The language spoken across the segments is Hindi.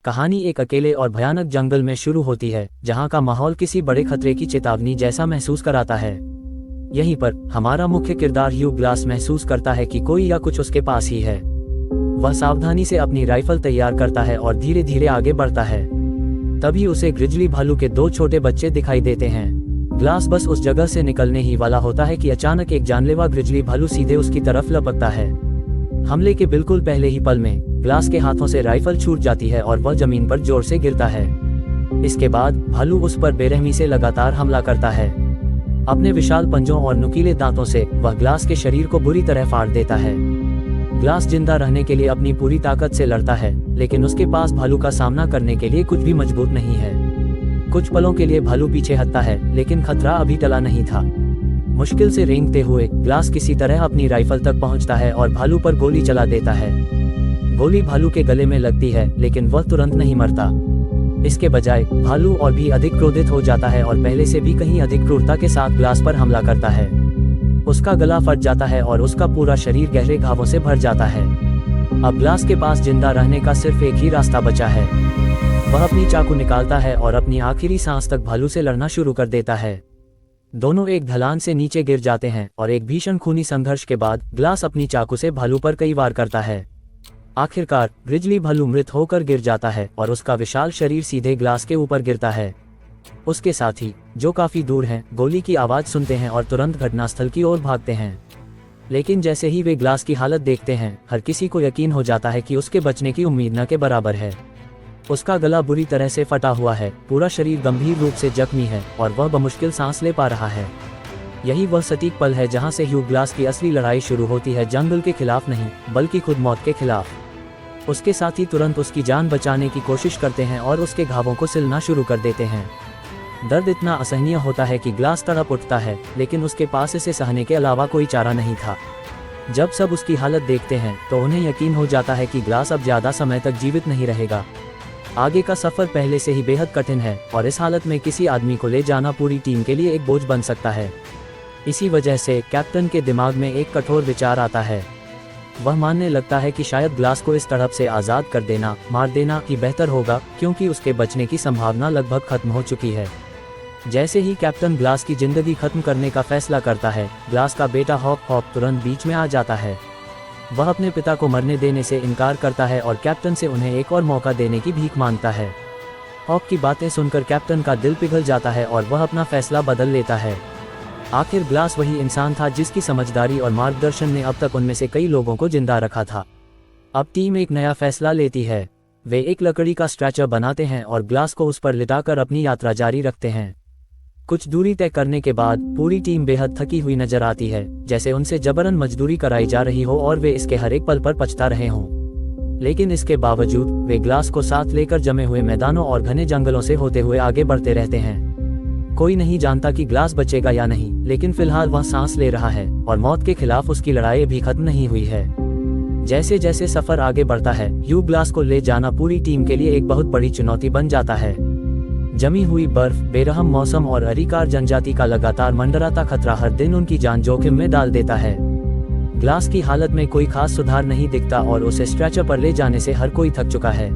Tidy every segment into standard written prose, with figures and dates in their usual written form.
कहानी एक अकेले और भयानक जंगल में शुरू होती है, जहां का माहौल किसी बड़े खतरे की चेतावनी जैसा महसूस कराता है। यहीं पर हमारा मुख्य किरदार ह्यू ग्लास महसूस करता है कि कोई या कुछ उसके पास ही है। वह सावधानी से अपनी राइफल तैयार करता है और धीरे धीरे आगे बढ़ता है। तभी उसे ग्रिजली भालू के दो छोटे बच्चे दिखाई देते हैं। ग्लास बस उस जगह से निकलने ही वाला होता है कि अचानक एक जानलेवा ग्रिजली भालू सीधे उसकी तरफ लपकता है। हमले के बिल्कुल पहले ही पल में ग्लास के हाथों से राइफल छूट जाती है और वह जमीन पर जोर से गिरता है। इसके बाद भालू उस पर बेरहमी से लगातार हमला करता है। अपने विशाल पंजों और नुकीले दांतों से वह ग्लास के शरीर को बुरी तरह फाड़ देता है। ग्लास जिंदा रहने के लिए अपनी पूरी ताकत से लड़ता है, लेकिन उसके पास भालू का सामना करने के लिए कुछ भी मजबूत नहीं है। कुछ पलों के लिए भालू पीछे हटता है, लेकिन खतरा अभी टला नहीं था। मुश्किल से रेंगते हुए ग्लास किसी तरह अपनी राइफल तक पहुंचता है और भालू पर गोली चला देता है। गोली भालू के गले में लगती है, लेकिन वह तुरंत नहीं मरता। इसके बजाय भालू और भी अधिक क्रोधित हो जाता है और पहले से भी कहीं अधिक क्रूरता के साथ ग्लास पर हमला करता है। उसका गला फट जाता है और उसका पूरा शरीर गहरे घावों से भर जाता है। अब ग्लास के पास जिंदा रहने का सिर्फ एक ही रास्ता बचा है। वह अपनी चाकू निकालता है और अपनी आखिरी सांस तक भालू से लड़ना शुरू कर देता है। दोनों एक ढलान से नीचे गिर जाते हैं और एक भीषण खूनी संघर्ष के बाद ग्लास अपनी चाकू से भालू पर कई वार करता है। आखिरकार ग्रिजली भालू मृत होकर गिर जाता है और उसका विशाल शरीर सीधे ग्लास के ऊपर गिरता है। उसके साथी, जो काफी दूर हैं, गोली की आवाज सुनते हैं और तुरंत घटनास्थल की ओर भागते हैं। लेकिन जैसे ही वे ग्लास की हालत देखते हैं, हर किसी को यकीन हो जाता है कि उसके बचने की उम्मीद न के बराबर है। उसका गला बुरी तरह से फटा हुआ है, पूरा शरीर गंभीर रूप से जख्मी है और वह बमुश्किल सांस ले पा रहा है। यही वह सटीक पल है जहां से ह्यू ग्लास की असली लड़ाई शुरू होती है, जंगल के खिलाफ नहीं, बल्कि खुद मौत के खिलाफ। उसके साथी तुरंत उसकी जान बचाने की कोशिश करते हैं और उसके घावों को सिलना शुरू कर देते हैं। दर्द इतना असहनीय होता है कि ग्लास तड़प उठता है, लेकिन उसके पास इसे सहने के अलावा कोई चारा नहीं था। जब सब उसकी हालत देखते हैं तो उन्हें यकीन हो जाता है कि ग्लास अब ज्यादा समय तक जीवित नहीं रहेगा। आगे का सफर पहले से ही बेहद कठिन है और इस हालत में किसी आदमी को ले जाना पूरी टीम के लिए एक बोझ बन सकता है। इसी वजह से कैप्टन के दिमाग में एक कठोर विचार आता है। वह मानने लगता है कि शायद ग्लास को इस तड़प से आज़ाद कर देना, मार देना ही बेहतर होगा, क्योंकि उसके बचने की संभावना लगभग खत्म हो चुकी है। जैसे ही कैप्टन ग्लास की जिंदगी खत्म करने का फैसला करता है, ग्लास का बेटा हॉक तुरंत बीच में आ जाता है। वह अपने पिता को मरने देने से इनकार करता है और कैप्टन से उन्हें एक और मौका देने की भीख मांगता है। हॉक की बातें सुनकर कैप्टन का दिल पिघल जाता है और वह अपना फैसला बदल लेता है। आखिर ग्लास वही इंसान था जिसकी समझदारी और मार्गदर्शन ने अब तक उनमें से कई लोगों को जिंदा रखा था। अब टीम एक नया फैसला लेती है। वे एक लकड़ी का स्ट्रेचर बनाते हैं और ग्लास को उस पर लिटाकर अपनी यात्रा जारी रखते हैं। कुछ दूरी तय करने के बाद पूरी टीम बेहद थकी हुई नजर आती है, जैसे उनसे जबरन मजदूरी कराई जा रही हो और वे इसके हर एक पल पर पछता रहे हों। लेकिन इसके बावजूद वे ग्लास को साथ लेकर जमे हुए मैदानों और घने जंगलों से होते हुए आगे बढ़ते रहते हैं। कोई नहीं जानता कि ग्लास बचेगा या नहीं, लेकिन फिलहाल वह सांस ले रहा है और मौत के खिलाफ उसकी लड़ाई भी खत्म नहीं हुई है। जैसे जैसे सफर आगे बढ़ता है, ह्यू ग्लास को ले जाना पूरी टीम के लिए एक बहुत बड़ी चुनौती बन जाता है। जमी हुई बर्फ, बेरहम मौसम और अरीकार जनजाति का लगातार मंडराता खतरा हर दिन उनकी जान जोखिम में डाल देता है। ग्लास की हालत में कोई खास सुधार नहीं दिखता और उसे स्ट्रेचर पर ले जाने से हर कोई थक चुका है।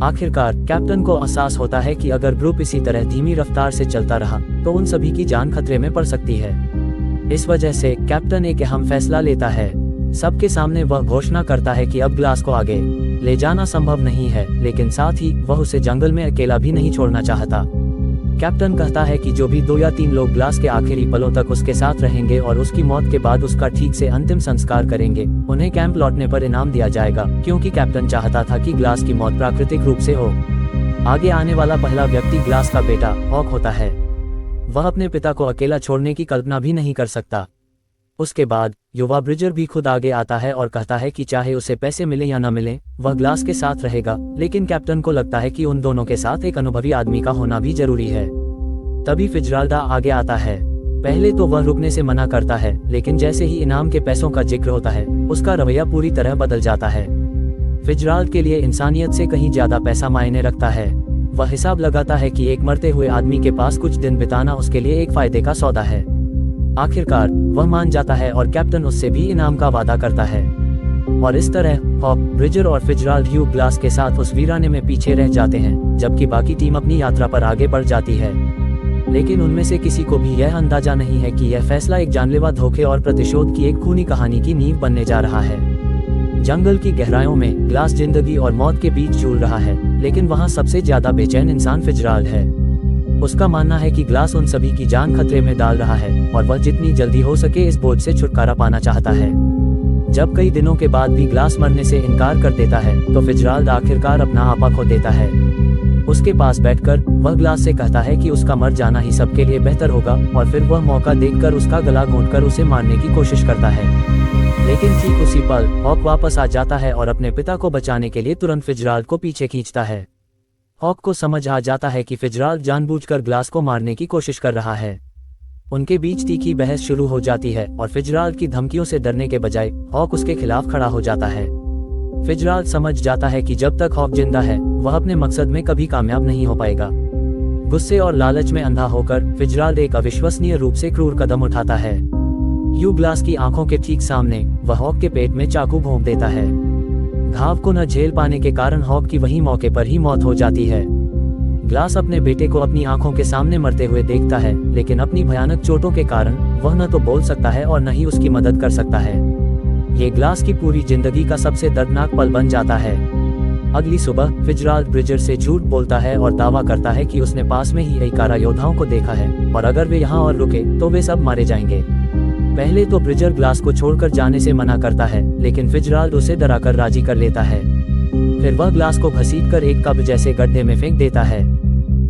आखिरकार कैप्टन को एहसास होता है कि अगर ग्रुप इसी तरह धीमी रफ्तार से चलता रहा तो उन सभी की जान खतरे में पड़ सकती है। इस वजह से कैप्टन एक अहम फैसला लेता है। सबके सामने वह घोषणा करता है कि अब ग्लास को आगे ले जाना संभव नहीं है, लेकिन साथ ही वह उसे जंगल में अकेला भी नहीं छोड़ना चाहता। कैप्टन कहता है कि जो भी 2 या 3 लोग ग्लास के आखिरी पलों तक उसके साथ रहेंगे और उसकी मौत के बाद उसका ठीक से अंतिम संस्कार करेंगे, उन्हें कैंप लौटने पर इनाम दिया जाएगा, क्योंकि कैप्टन चाहता था कि ग्लास की मौत प्राकृतिक रूप से हो। आगे आने वाला पहला व्यक्ति ग्लास का बेटा हॉक होता है। वह अपने पिता को अकेला छोड़ने की कल्पना भी नहीं कर सकता। उसके बाद युवा ब्रिजर भी खुद आगे आता है और कहता है कि चाहे उसे पैसे मिले या न मिले, वह ग्लास के साथ रहेगा। लेकिन कैप्टन को लगता है कि उन दोनों के साथ एक अनुभवी आदमी का होना भी जरूरी है। तभी फिजराल्डा आगे आता है। पहले तो वह रुकने से मना करता है, लेकिन जैसे ही इनाम के पैसों का जिक्र होता है, उसका रवैया पूरी तरह बदल जाता है। फिजराल्ड के लिए इंसानियत से कहीं ज्यादा पैसा मायने रखता है। वह हिसाब लगाता है कि एक मरते हुए आदमी के पास कुछ दिन बिताना उसके लिए एक फायदे का सौदा है। आखिरकार वह मान जाता है और कैप्टन उससे भी इनाम का वादा करता है। और इस तरह हॉक, ब्रिजर और फिtzgerald ह्यू ग्लास के साथ उस वीराने में पीछे रह जाते हैं, जबकि बाकी टीम अपनी यात्रा पर आगे बढ़ जाती है। लेकिन उनमें से किसी को भी यह अंदाजा नहीं है कि यह फैसला एक जानलेवा धोखे और प्रतिशोध की एक खूनी कहानी की नींव बनने जा रहा है। जंगल की गहराइयों में ग्लास जिंदगी और मौत के बीच झूल रहा है, लेकिन वहाँ सबसे ज्यादा बेचैन इंसान फिtzgerald है। उसका मानना है कि ग्लास उन सभी की जान खतरे में डाल रहा है और वह जितनी जल्दी हो सके इस बोझ से छुटकारा पाना चाहता है। जब कई दिनों के बाद भी ग्लास मरने से इनकार कर देता है तो फिtzgerald आखिरकार अपना आपा खो देता है। उसके पास बैठकर वह ग्लास से कहता है कि उसका मर जाना ही सबके लिए बेहतर होगा, और फिर वह मौका देखकर उसका गला घोंटकर उसे मारने की कोशिश करता है। लेकिन ठीक उसी पल हॉक वापस आ जाता है और अपने पिता को बचाने के लिए तुरंत फिtzgerald को पीछे खींचता है। हॉक को समझ आ जाता है कि फिtzgerald जानबूझकर ग्लास को मारने की कोशिश कर रहा है। उनके बीच तीखी बहस शुरू हो जाती है और फिtzgerald की धमकियों से डरने के बजाय हॉक उसके खिलाफ खड़ा हो जाता है। फिtzgerald समझ जाता है कि जब तक हॉक जिंदा है वह अपने मकसद में कभी कामयाब नहीं हो पाएगा। गुस्से और लालच में अंधा होकर फिtzgerald एक अविश्वसनीय रूप से क्रूर कदम उठाता है। ह्यू ग्लास की आंखों के ठीक सामने वह हॉक के पेट में चाकू भोंक देता है। घाव को न झेल पाने के कारण हॉक की वही मौके पर ही मौत हो जाती है। ग्लास अपने बेटे को अपनी आंखों के सामने मरते हुए देखता है, लेकिन अपनी भयानक चोटों के कारण वह न तो बोल सकता है और न ही उसकी मदद कर सकता है। ये ग्लास की पूरी जिंदगी का सबसे दर्दनाक पल बन जाता है। अगली सुबह फिtzgerald ब्रिजर से झूठ बोलता है और दावा करता है कि उसने पास में ही अकारा योद्धाओं को देखा है और अगर वे यहाँ और रुके तो वे सब मारे जाएंगे। पहले तो ब्रिजर ग्लास को छोड़कर जाने से मना करता है, लेकिन फिtzgerald उसे डराकर राजी कर लेता है। फिर वह ग्लास को घसीटकर एक कब्र जैसे गड्ढे में फेंक देता है।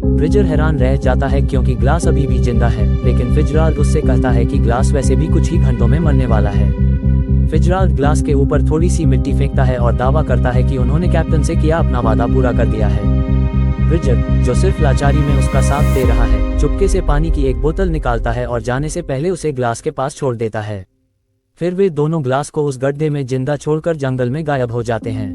ब्रिजर हैरान रह जाता है क्योंकि ग्लास अभी भी जिंदा है, लेकिन फिtzgerald उससे कहता है कि ग्लास वैसे भी कुछ ही घंटों में मरने वाला है। फिtzgerald ग्लास के ऊपर थोड़ी सी मिट्टी फेंकता है और दावा करता है कि उन्होंने कैप्टन से किया अपना वादा पूरा कर दिया है। ब्रिजर, जो सिर्फ लाचारी में उसका साथ दे रहा है, चुपके से पानी की एक बोतल निकालता है और जाने से पहले उसे ग्लास के पास छोड़ देता है। फिर वे दोनों ग्लास को उस गड्ढे में जिंदा छोड़कर जंगल में गायब हो जाते हैं।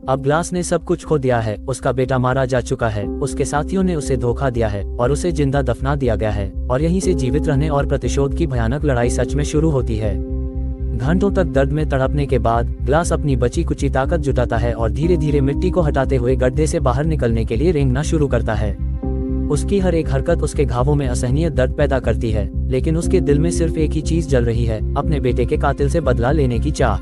अब ग्लास ने सब कुछ खो दिया है, उसका बेटा मारा जा चुका है, उसके साथियों ने उसे धोखा दिया है और उसे जिंदा दफना दिया गया है, और यहीं से जीवित रहने और प्रतिशोध की भयानक लड़ाई सच में शुरू होती है। घंटों तक दर्द में तड़पने के बाद ग्लास अपनी बची कुची ताकत जुटाता है और धीरे धीरे मिट्टी को हटाते हुए गड्ढे से बाहर निकलने के लिए रेंगना शुरू करता है। उसकी हर एक हरकत उसके घावों में असहनीय दर्द पैदा करती है, लेकिन उसके दिल में सिर्फ एक ही चीज जल रही है, अपने बेटे के कातिल से बदला लेने की चाह।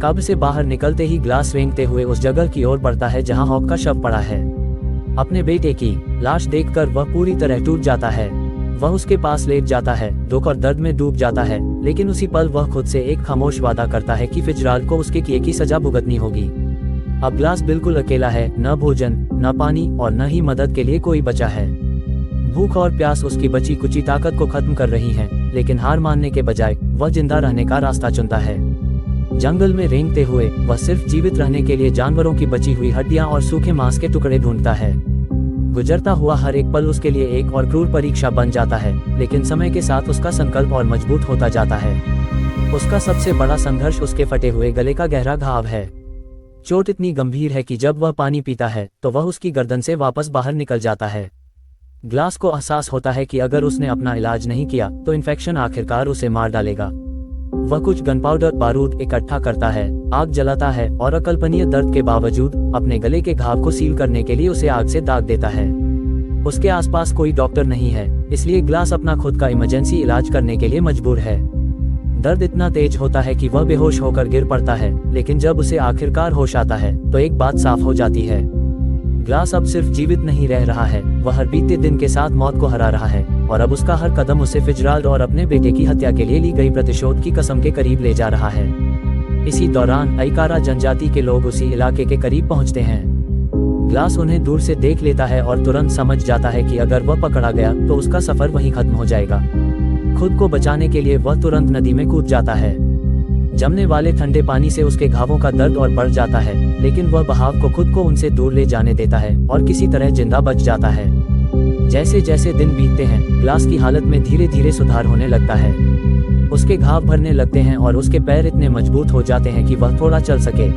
कब्र से बाहर निकलते ही ग्लास रेंगते हुए उस जगह की ओर बढ़ता है जहां हॉक का शव पड़ा है। अपने बेटे की लाश देखकर वह पूरी तरह टूट जाता है। वह उसके पास लेट जाता है, दुख और दर्द में डूब जाता है, लेकिन उसी पल वह खुद से एक खामोश वादा करता है कि फिtzgerald को उसके किए की सजा भुगतनी होगी। अब ग्लास बिल्कुल अकेला है, न भोजन, न पानी और न ही मदद के लिए कोई बचा है। भूख और प्यास उसकी बची कुची ताकत को खत्म कर रही हैं, लेकिन हार मानने के बजाय वह जिंदा रहने का रास्ता चुनता है। जंगल में रेंगते हुए वह सिर्फ जीवित रहने के लिए जानवरों की बची हुई हड्डियां और सूखे मांस के टुकड़े ढूंढता है। गुजरता हुआ हर एक पल उसके लिए एक और क्रूर परीक्षा बन जाता है, लेकिन समय के साथ उसका संकल्प और मजबूत होता जाता है। उसका सबसे बड़ा संघर्ष उसके फटे हुए गले का गहरा घाव है। चोट इतनी गंभीर है कि जब वह पानी पीता है तो वह उसकी गर्दन से वापस बाहर निकल जाता है। ग्लास को एहसास होता है कि अगर उसने अपना इलाज नहीं किया तो इन्फेक्शन आखिरकार उसे मार डालेगा। वह कुछ गन पाउडर बारूद इकट्ठा करता है, आग जलाता है और अकल्पनीय दर्द के बावजूद अपने गले के घाव को सील करने के लिए उसे आग से दाग देता है। उसके आसपास कोई डॉक्टर नहीं है, इसलिए ग्लास अपना खुद का इमरजेंसी इलाज करने के लिए मजबूर है। दर्द इतना तेज होता है कि वह बेहोश होकर गिर पड़ता है, लेकिन जब उसे आखिरकार होश आता है तो एक बात साफ हो जाती है। ग्लास अब सिर्फ जीवित नहीं रह रहा है, वह हर बीते दिन के साथ मौत को हरा रहा है, और अब उसका हर कदम उसे फिtzgerald और अपने बेटे की हत्या के लिए ली गई प्रतिशोध की कसम के करीब ले जा रहा है। इसी दौरान अकारा जनजाति के लोग उसी इलाके के करीब पहुंचते हैं। ग्लास उन्हें दूर से देख लेता है और तुरंत समझ जाता है कि अगर वह पकड़ा गया तो उसका सफर वहीं खत्म हो जाएगा। खुद को बचाने के लिए वह तुरंत नदी में कूद जाता है। जमने वाले ठंडे पानी से उसके घावों का दर्द और बढ़ जाता है, लेकिन वह बहाव को खुद को उनसे दूर ले जाने देता है और किसी तरह जिंदा बच जाता है। जैसे जैसे दिन बीतते हैं, ग्लास की हालत में धीरे धीरे सुधार होने लगता है। उसके घाव भरने लगते हैं और उसके पैर इतने मजबूत हो जाते हैं कि वह थोड़ा चल सके।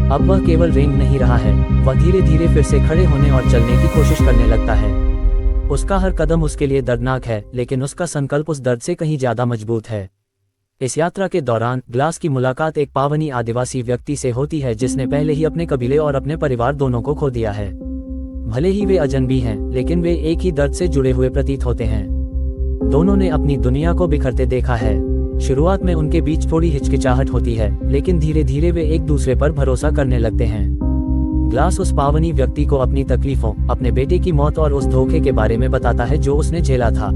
अब वह केवल रेंग नहीं रहा है, वह धीरे धीरे फिर से खड़े होने और चलने की कोशिश करने लगता है। उसका हर कदम उसके लिए दर्दनाक है, लेकिन उसका संकल्प उस दर्द से कहीं ज्यादा मजबूत है। इस यात्रा के दौरान ग्लास की मुलाकात एक पावनी आदिवासी व्यक्ति से होती है जिसने पहले ही अपने कबीले और अपने परिवार दोनों को खो दिया है। भले ही वे अजनबी हैं, लेकिन वे एक ही दर्द से जुड़े हुए प्रतीत होते हैं। दोनों ने अपनी दुनिया को बिखरते देखा है। शुरुआत में उनके बीच थोड़ी हिचकिचाहट होती है, लेकिन धीरे धीरे वे एक दूसरे पर भरोसा करने लगते हैं। ग्लास उस पावनी व्यक्ति को अपनी तकलीफों, अपने बेटे की मौत और उस धोखे के बारे में बताता है जो उसने झेला था।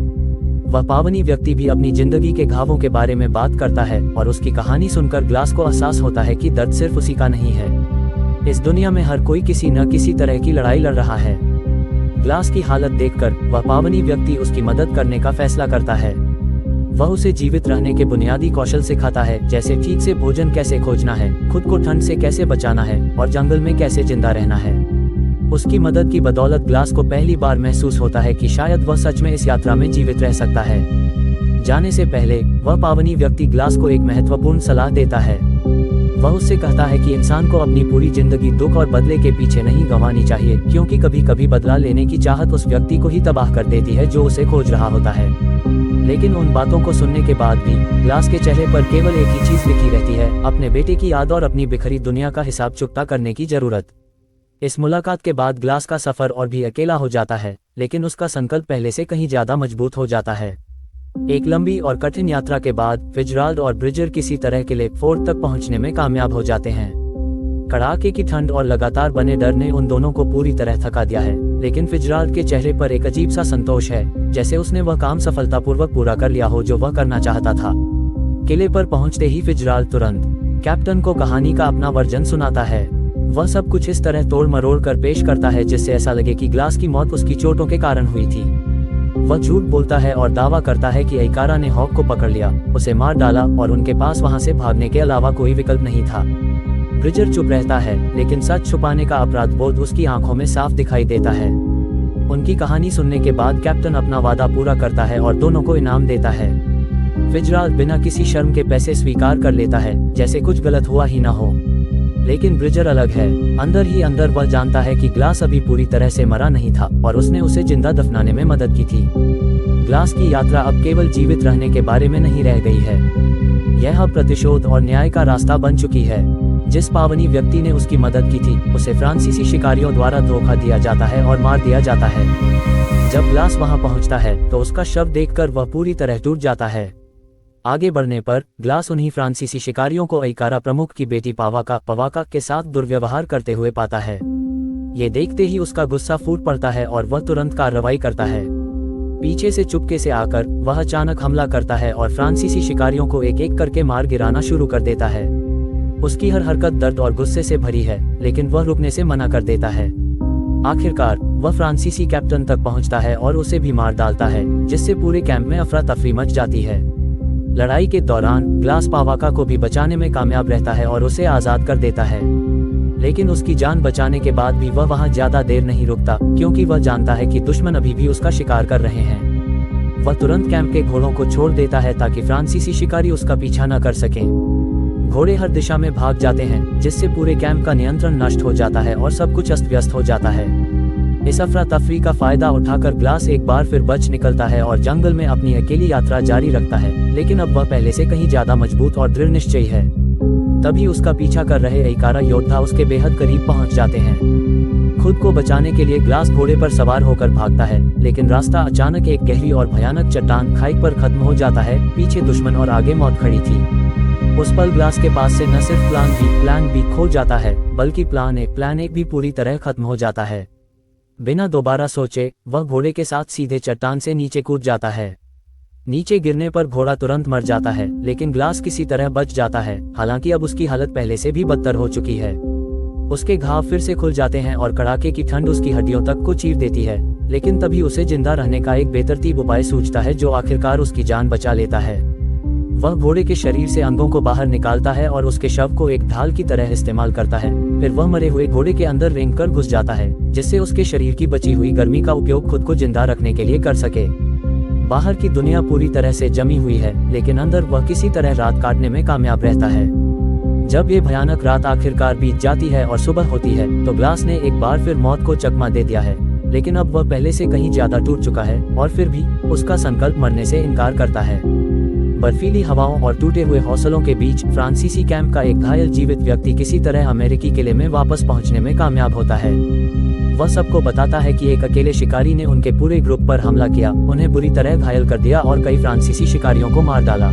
वह पावनी व्यक्ति भी अपनी जिंदगी के घावों के बारे में बात करता है और उसकी कहानी सुनकर ग्लास को एहसास होता है कि दर्द सिर्फ उसी का नहीं है। इस दुनिया में हर कोई किसी न किसी तरह की लड़ाई लड़ रहा है। ग्लास की हालत देखकर वह पावनी व्यक्ति उसकी मदद करने का फैसला करता है। वह उसे जीवित रहने के बुनियादी कौशल सिखाता है, जैसे ठीक से भोजन कैसे खोजना है, खुद को ठंड से कैसे बचाना है और जंगल में कैसे जिंदा रहना है। उसकी मदद की बदौलत ग्लास को पहली बार महसूस होता है कि शायद वह सच में इस यात्रा में जीवित रह सकता है। जाने से पहले वह पावनी व्यक्ति ग्लास को एक महत्वपूर्ण सलाह देता है। वह उससे कहता है कि इंसान को अपनी पूरी जिंदगी दुख और बदले के पीछे नहीं गंवानी चाहिए, क्योंकि कभी कभी बदला लेने की चाहत उस व्यक्ति को ही तबाह कर देती है जो उसे खोज रहा होता है। लेकिन उन बातों को सुनने के बाद भी ग्लास के चेहरे पर केवल एक ही चीज लिखी रहती है, अपने बेटे की याद और अपनी बिखरी दुनिया का हिसाब चुकता करने की जरूरत। इस मुलाकात के बाद ग्लास का सफर और भी अकेला हो जाता है, लेकिन उसका संकल्प पहले से कहीं ज्यादा मजबूत हो जाता है। एक लंबी और कठिन यात्रा के बाद फिट्जराल्ड और ब्रिजर किसी तरह के लेक फोर्ट तक पहुंचने में कामयाब हो जाते हैं। कड़ाके की ठंड और लगातार बने डर ने उन दोनों को पूरी तरह थका दिया है, लेकिन फिट्जराल्ड के चेहरे पर एक अजीब सा संतोष है, जैसे उसने वह काम सफलतापूर्वक पूरा कर लिया हो जो वह करना चाहता था। किले पर पहुंचते ही फिट्जराल्ड तुरंत कैप्टन को कहानी का अपना वर्जन सुनाता है। वह सब कुछ इस तरह तोड़ मरोड़ कर पेश करता है जिससे ऐसा लगे कि ग्लास की मौत उसकी चोटों के कारण हुई थी। वह झूठ बोलता है और दावा करता है कि अइकारा ने हॉक को पकड़ लिया, उसे मार डाला और उनके पास वहां से भागने के अलावा कोई विकल्प नहीं था। ब्रिजर चुप रहता है, लेकिन सच छुपाने का अपराध बोध उसकी आंखों में साफ दिखाई देता है। उनकी कहानी सुनने के बाद कैप्टन अपना वादा पूरा करता है और दोनों को इनाम देता है। फिट्जराल्ड बिना किसी शर्म के पैसे स्वीकार कर लेता है, जैसे कुछ गलत हुआ ही ना हो। लेकिन ब्रिजर अलग है। अंदर ही अंदर वह जानता है कि ग्लास अभी पूरी तरह से मरा नहीं था और उसने उसे जिंदा दफनाने में मदद की थी। ग्लास की यात्रा अब केवल जीवित रहने के बारे में नहीं रह गई है, यह अब प्रतिशोध और न्याय का रास्ता बन चुकी है। जिस पावनी व्यक्ति ने उसकी मदद की थी, उसे फ्रांसीसी शिकारियों द्वारा धोखा दिया जाता है और मार दिया जाता है। जब ग्लास वहां पहुंचता है तो उसका शव देखकर वह पूरी तरह टूट जाता है। आगे बढ़ने पर ग्लास उन्हीं फ्रांसीसी शिकारियों को अइकारा प्रमुख की बेटी पवाका के साथ दुर्व्यवहार करते हुए पाता है। ये देखते ही उसका गुस्सा फूट पड़ता है और वह तुरंत कार्रवाई करता है। पीछे से चुपके से आकर वह अचानक हमला करता है और फ्रांसीसी शिकारियों को एक एक करके मार गिराना शुरू कर देता है। उसकी हर हरकत दर्द और गुस्से से भरी है, लेकिन वह रुकने से मना कर देता है। आखिरकार वह फ्रांसीसी कैप्टन तक पहुंचता है और उसे भी मार डालता है, जिससे पूरे कैंप में अफरा तफरी मच जाती है। लड़ाई के दौरान ग्लास पवाका को भी बचाने में कामयाब रहता है और उसे आजाद कर देता है, लेकिन उसकी जान बचाने के बाद भी वह वहां ज्यादा देर नहीं रुकता, क्योंकि वह जानता है कि दुश्मन अभी भी उसका शिकार कर रहे हैं। वह तुरंत कैंप के घोड़ों को छोड़ देता है ताकि फ्रांसीसी शिकारी उसका पीछा न कर सकें। घोड़े हर दिशा में भाग जाते हैं, जिससे पूरे कैंप का नियंत्रण नष्ट हो जाता है और सब कुछ अस्त व्यस्त हो जाता है। इस अफरा तफरी का फायदा उठाकर ग्लास एक बार फिर बच निकलता है और जंगल में अपनी अकेली यात्रा जारी रखता है, लेकिन अब वह पहले से कहीं ज्यादा मजबूत और दृढ़ निश्चयी है। तभी उसका पीछा कर रहे अइकारा योद्धा उसके बेहद करीब पहुंच जाते हैं। खुद को बचाने के लिए ग्लास घोड़े पर सवार होकर भागता है, लेकिन रास्ता अचानक एक गहरी और भयानक चट्टान खाई पर खत्म हो जाता है। पीछे दुश्मन और आगे मौत खड़ी थी। उस पल ग्लास के पास से न सिर्फ प्लान बी खो जाता है, बल्कि प्लान ए भी पूरी तरह खत्म हो जाता है। बिना दोबारा सोचे वह घोड़े के साथ सीधे चट्टान से नीचे कूद जाता है। नीचे गिरने पर घोड़ा तुरंत मर जाता है, लेकिन ग्लास किसी तरह बच जाता है, हालांकि अब उसकी हालत पहले से भी बदतर हो चुकी है। उसके घाव फिर से खुल जाते हैं और कड़ाके की ठंड उसकी हड्डियों तक को चीर देती है, लेकिन तभी उसे जिंदा रहने का एक बेतरतीब उपाय सूझता है जो आखिरकार उसकी जान बचा लेता है। वह घोड़े के शरीर से अंगों को बाहर निकालता है और उसके शव को एक ढाल की तरह इस्तेमाल करता है। फिर वह मरे हुए घोड़े के अंदर रेंग कर घुस जाता है, जिससे उसके शरीर की बची हुई गर्मी का उपयोग खुद को जिंदा रखने के लिए कर सके। बाहर की दुनिया पूरी तरह से जमी हुई है, लेकिन अंदर वह किसी तरह रात काटने में कामयाब रहता है। जब ये भयानक रात आखिरकार बीत जाती है और सुबह होती है, तो ग्लास ने एक बार फिर मौत को चकमा दे दिया है, लेकिन अब वह पहले से कहीं ज्यादा टूट चुका है और फिर भी उसका संकल्प मरने से इनकार करता है। बर्फीली हवाओं और टूटे हुए हौसलों के बीच फ्रांसीसी कैंप का एक घायल जीवित व्यक्ति किसी तरह अमेरिकी किले में वापस पहुंचने में कामयाब होता है। वह सबको बताता है कि एक अकेले शिकारी ने उनके पूरे ग्रुप पर हमला किया, उन्हें बुरी तरह घायल कर दिया और कई फ्रांसीसी शिकारियों को मार डाला।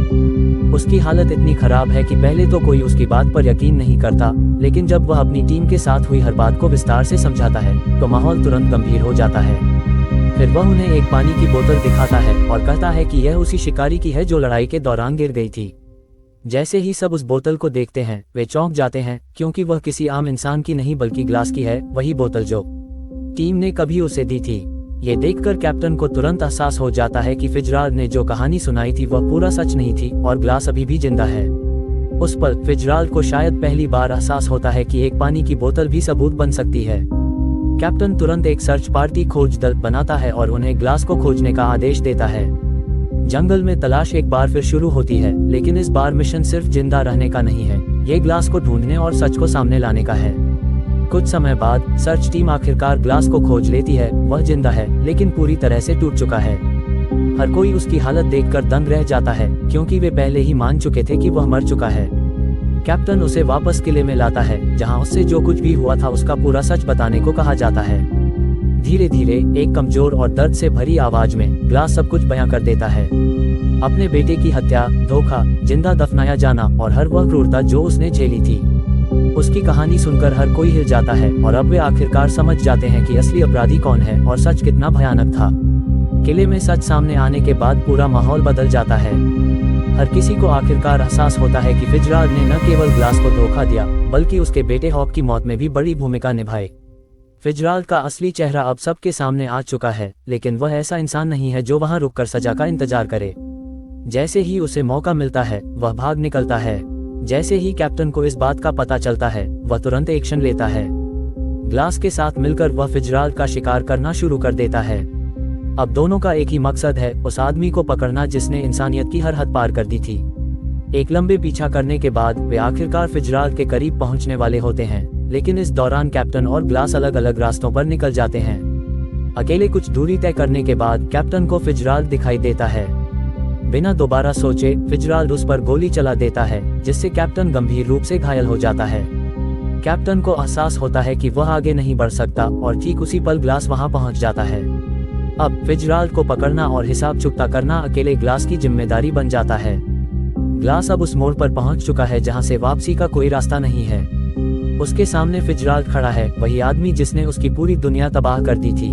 उसकी हालत इतनी खराब है कि पहले तो कोई उसकी बात पर यकीन नहीं करता, लेकिन जब वह अपनी टीम के साथ हुई हर बात को विस्तार से समझाता है तो माहौल तुरंत गंभीर हो जाता है। फिर वह उन्हें एक पानी की बोतल दिखाता है और कहता है कि यह उसी शिकारी की है जो लड़ाई के दौरान गिर गई थी। जैसे ही सब उस बोतल को देखते हैं वे चौंक जाते हैं, क्योंकि वह किसी आम इंसान की नहीं बल्कि ग्लास की है, वही बोतल जो टीम ने कभी उसे दी थी। ये देखकर कैप्टन को तुरंत एहसास हो जाता है कि फिtzgerald ने जो कहानी सुनाई थी वह पूरा सच नहीं थी और ग्लास अभी भी जिंदा है। उस पल फिtzgerald को शायद पहली बार एहसास होता है कि एक पानी की बोतल भी सबूत बन सकती है। कैप्टन तुरंत एक सर्च पार्टी खोज दल बनाता है और उन्हें ग्लास को खोजने का आदेश देता है। जंगल में तलाश एक बार फिर शुरू होती है, लेकिन इस बार मिशन सिर्फ जिंदा रहने का नहीं है, ये ग्लास को ढूंढने और सच को सामने लाने का है। कुछ समय बाद सर्च टीम आखिरकार ग्लास को खोज लेती है। वह जिंदा है, लेकिन पूरी तरह से टूट चुका है। हर कोई उसकी हालत देखकर दंग रह जाता है, क्योंकि वे पहले ही मान चुके थे कि वह मर चुका है। कैप्टन उसे वापस किले में लाता है, जहां उससे जो कुछ भी हुआ था उसका पूरा सच बताने को कहा जाता है। धीरे धीरे एक कमजोर और दर्द से भरी आवाज में ग्लास सब कुछ बयां कर देता है। अपने बेटे की हत्या, धोखा, जिंदा दफनाया जाना और हर वह क्रूरता जो उसने झेली थी। उसकी कहानी सुनकर हर कोई हिल जाता है और अब वे आखिरकार समझ जाते हैं कि असली अपराधी कौन है और सच कितना भयानक था। किले में सच सामने आने के बाद पूरा माहौल बदल जाता है। हर किसी को आखिरकार एहसास होता है कि फिtzgerald ने न केवल ग्लास को धोखा दिया, बल्कि उसके बेटे हॉक की मौत में भी बड़ी भूमिका निभाई। फिtzgerald का असली चेहरा अब सबके सामने आ चुका है, लेकिन वह ऐसा इंसान नहीं है जो वहां रुककर सजा का इंतजार करे। जैसे ही उसे मौका मिलता है वह भाग निकलता है। जैसे ही कैप्टन को इस बात का पता चलता है वह तुरंत एक्शन लेता है। ग्लास के साथ मिलकर वह फिtzgerald का शिकार करना शुरू कर देता है। अब दोनों का एक ही मकसद है, उस आदमी को पकड़ना जिसने इंसानियत की हर हद पार कर दी थी। एक लंबे पीछा करने के बाद वे आखिरकार फिtzgerald के करीब पहुंचने वाले होते हैं, लेकिन इस दौरान कैप्टन और ग्लास अलग अलग रास्तों पर निकल जाते हैं। अकेले कुछ दूरी तय करने के बाद कैप्टन को फिtzgerald दिखाई देता है। बिना दोबारा सोचे फिtzgerald उस पर गोली चला देता है, जिससे कैप्टन गंभीर रूप से घायल हो जाता है। कैप्टन को एहसास होता है कि वह आगे नहीं बढ़ सकता और ठीक उसी पल ग्लास वहां पहुंच जाता है। अब फिtzgerald को पकड़ना और हिसाब चुकता करना अकेले ग्लास की जिम्मेदारी बन जाता है। ग्लास अब उस मोड़ पर पहुंच चुका है जहां से वापसी का कोई रास्ता नहीं है। उसके सामने फिtzgerald खड़ा है, वही आदमी जिसने उसकी पूरी दुनिया तबाह कर दी थी।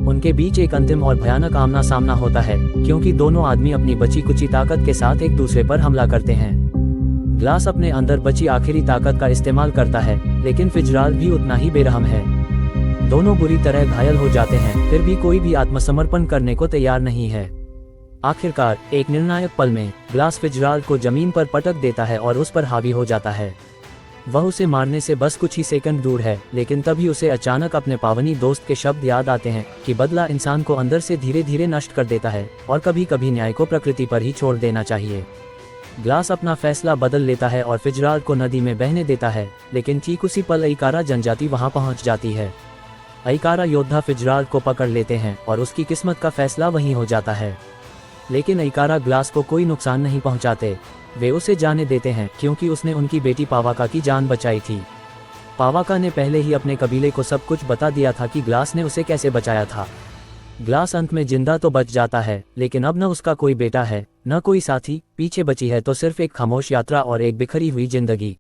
उनके बीच एक अंतिम और भयानक आमना सामना होता है, क्योंकि दोनों आदमी अपनी बची कुची ताकत के साथ एक दूसरे पर हमला करते हैं। ग्लास अपने अंदर बची आखिरी ताकत का इस्तेमाल करता है, लेकिन फिtzgerald भी उतना ही बेरहम है। दोनों बुरी तरह घायल हो जाते हैं, फिर भी कोई भी आत्मसमर्पण करने को तैयार नहीं है। आखिरकार एक निर्णायक पल में ग्लास फिtzgerald को जमीन पर पटक देता है और उस पर हावी हो जाता है। वह उसे मारने से बस कुछ ही सेकंड दूर है, लेकिन तभी उसे अचानक अपने पावनी दोस्त के शब्द याद आते हैं कि बदला इंसान को अंदर से धीरे धीरे नष्ट कर देता है और कभी कभी न्याय को प्रकृति पर ही छोड़ देना चाहिए। ग्लास अपना फैसला बदल लेता है और फिtzgerald को नदी में बहने देता है, लेकिन ठीक उसी पल अइकारा जनजाति वहां पहुंच जाती है। अइकारा योद्धा फिtzgerald को पकड़ लेते हैं और उसकी किस्मत का फैसला वहीं हो जाता है। लेकिन अइकारा ग्लास को कोई नुकसान नहीं पहुंचाते। वे उसे जाने देते हैं, क्योंकि उसने उनकी बेटी पावाका की जान बचाई थी। पावाका ने पहले ही अपने कबीले को सब कुछ बता दिया था कि ग्लास ने उसे कैसे बचाया था। ग्लास अंत में जिंदा तो बच जाता है, लेकिन अब न उसका कोई बेटा है, न कोई साथी। पीछे बची है तो सिर्फ एक खामोश यात्रा और एक बिखरी हुई जिंदगी।